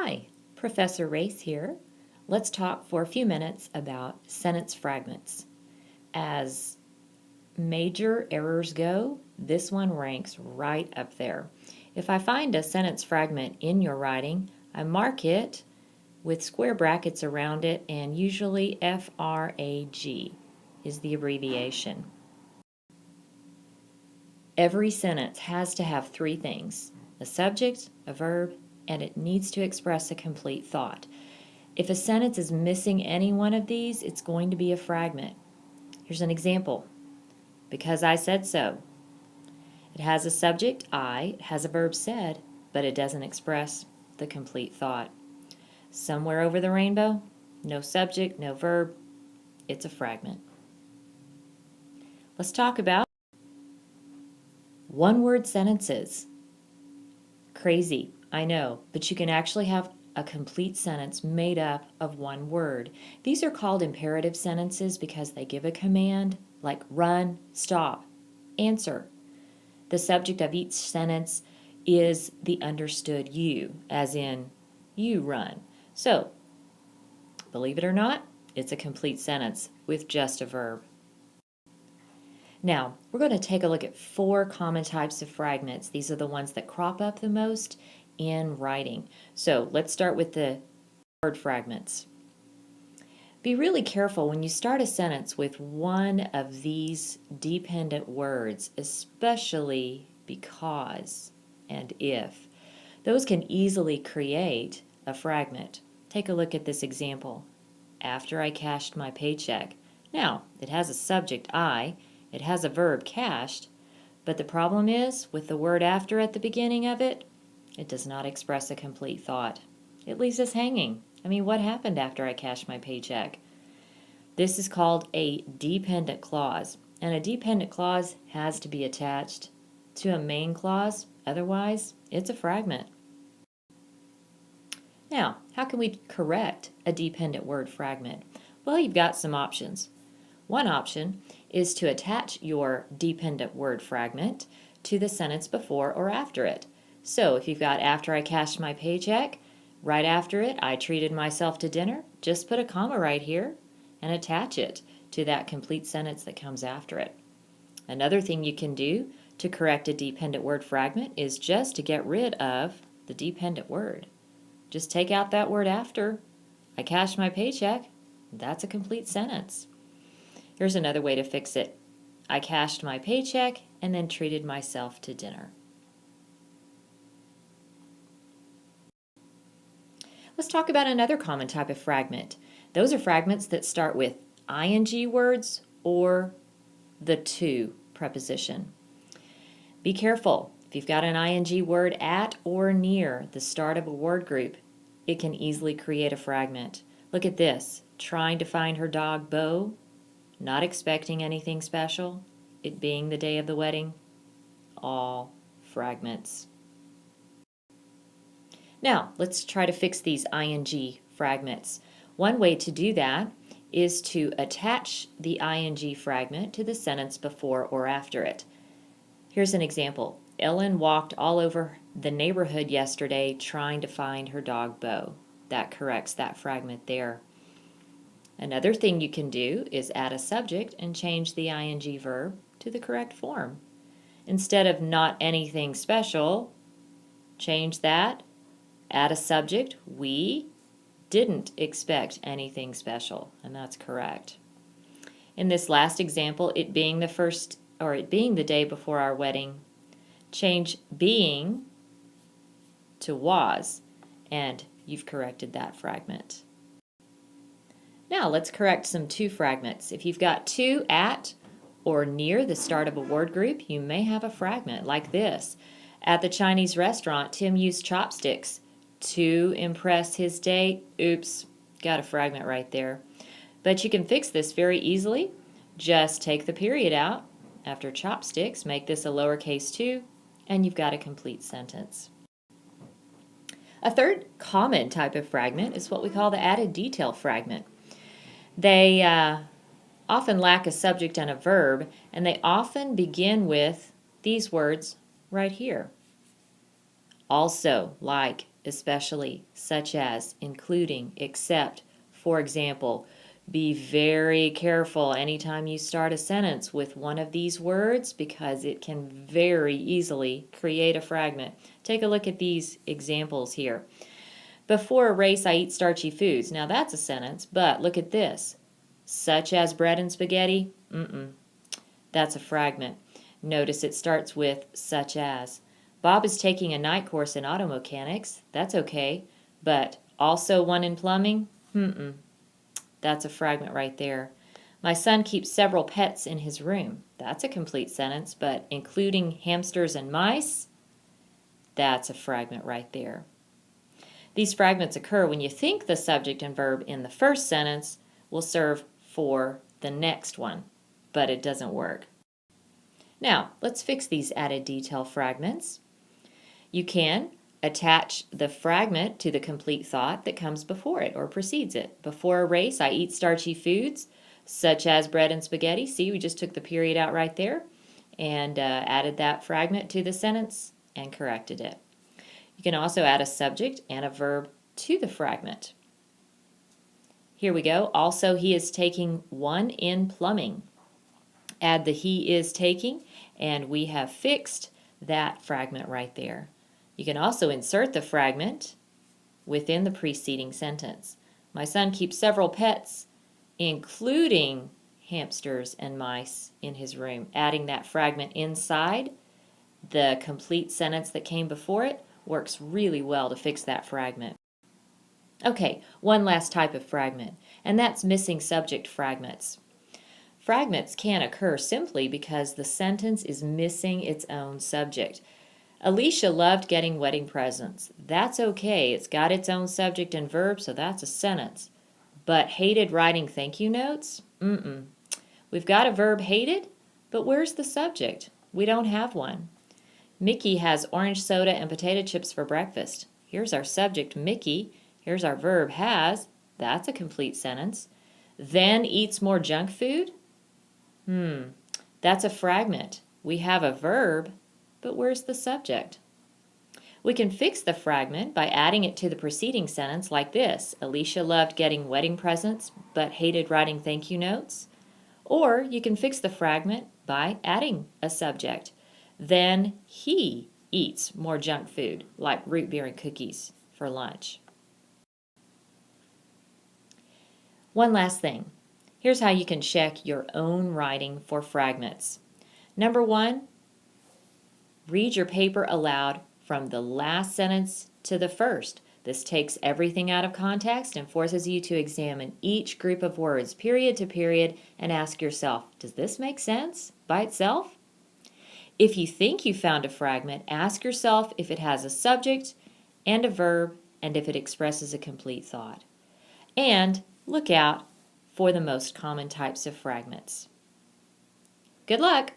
Hi, Professor Race here. Let's talk for a few minutes about sentence fragments. As major errors go, this one ranks right up there. If I find a sentence fragment in your writing, I mark it with square brackets around it, and usually FRAG is the abbreviation. Every sentence has to have three things: a subject, a verb, and it needs to express a complete thought. If a sentence is missing any one of these, it's going to be a fragment. Here's an example. Because I said so. It has a subject, I, it has a verb said, but it doesn't express the complete thought. Somewhere over the rainbow, no subject, no verb, it's a fragment. Let's talk about one-word sentences. Crazy, I know, but you can actually have a complete sentence made up of one word. These are called imperative sentences because they give a command like run, stop, answer. The subject of each sentence is the understood you, as in you run. So, believe it or not, it's a complete sentence with just a verb. Now, we're going to take a look at 4 common types of fragments. These are the ones that crop up the most in writing. So let's start with the word fragments. Be really careful when you start a sentence with one of these dependent words, especially because and if. Those can easily create a fragment. Take a look at this example. After I cashed my paycheck. Now, it has a subject, I, it has a verb, cashed, but the problem is, with the word after at the beginning of it, it does not express a complete thought. It leaves us hanging. I mean, what happened after I cashed my paycheck? This is called a dependent clause, and a dependent clause has to be attached to a main clause, otherwise it's a fragment. Now, how can we correct a dependent word fragment? Well, you've got some options. One option is to attach your dependent word fragment to the sentence before or after it. So if you've got after I cashed my paycheck, right after it I treated myself to dinner, just put a comma right here and attach it to that complete sentence that comes after it. Another thing you can do to correct a dependent word fragment is just to get rid of the dependent word. Just take out that word after. I cashed my paycheck. That's a complete sentence. Here's another way to fix it. I cashed my paycheck and then treated myself to dinner. Let's talk about another common type of fragment. Those are fragments that start with ing words or the to preposition. Be careful. If you've got an ing word at or near the start of a word group, it can easily create a fragment. Look at this. Trying to find her dog Bo, not expecting anything special, it being the day of the wedding, all fragments. Now, let's try to fix these ing fragments. One way to do that is to attach the ing fragment to the sentence before or after it. Here's an example. Ellen walked all over the neighborhood yesterday trying to find her dog Bo. That corrects that fragment there. Another thing you can do is add a subject and change the ing verb to the correct form. Instead of not anything special, change that, add a subject, we didn't expect anything special, and that's correct. In this last example, it being the day before our wedding, change being to was, and you've corrected that fragment. Now let's correct some to fragments. If you've got to at or near the start of a word group, you may have a fragment like this. At the Chinese restaurant, Tim used chopsticks to impress his date. Oops, got a fragment right there. But you can fix this very easily. Just take the period out after chopsticks, make this a lowercase 2, and you've got a complete sentence. A third common type of fragment is what we call the added detail fragment. They often lack a subject and a verb, and they often begin with these words right here. Also, like, especially, such as, including, except. For example, be very careful anytime you start a sentence with one of these words because it can very easily create a fragment. Take a look at these examples here. Before a race, I eat starchy foods. Now that's a sentence, but look at this. Such as bread and spaghetti? That's a fragment. Notice it starts with such as. Bob is taking a night course in auto mechanics. That's okay. But also one in plumbing? That's a fragment right there. My son keeps several pets in his room. That's a complete sentence, but including hamsters and mice? That's a fragment right there. These fragments occur when you think the subject and verb in the first sentence will serve for the next one, but it doesn't work. Now, let's fix these added detail fragments. You can attach the fragment to the complete thought that comes before it or precedes it. Before a race, I eat starchy foods, such as bread and spaghetti. See, we just took the period out right there and added that fragment to the sentence and corrected it. You can also add a subject and a verb to the fragment. Here we go. Also, he is taking one in plumbing. Add the he is taking, and we have fixed that fragment right there. You can also insert the fragment within the preceding sentence. My son keeps several pets, including hamsters and mice, in his room. Adding that fragment inside the complete sentence that came before it works really well to fix that fragment. Okay, one last type of fragment, and that's missing subject fragments. Fragments can occur simply because the sentence is missing its own subject. Alicia loved getting wedding presents. That's okay. It's got its own subject and verb, so that's a sentence. But hated writing thank you notes? We've got a verb hated, but where's the subject? We don't have one. Mickey has orange soda and potato chips for breakfast. Here's our subject, Mickey. Here's our verb, has. That's a complete sentence. Then eats more junk food? That's a fragment. We have a verb, but where's the subject? We can fix the fragment by adding it to the preceding sentence like this. Alicia loved getting wedding presents, but hated writing thank you notes. Or you can fix the fragment by adding a subject. Then he eats more junk food, like root beer and cookies, for lunch. One last thing. Here's how you can check your own writing for fragments. Number 1, read your paper aloud from the last sentence to the first. This takes everything out of context and forces you to examine each group of words, period to period, and ask yourself, does this make sense by itself? If you think you found a fragment, ask yourself if it has a subject and a verb and if it expresses a complete thought. And look out for the most common types of fragments. Good luck!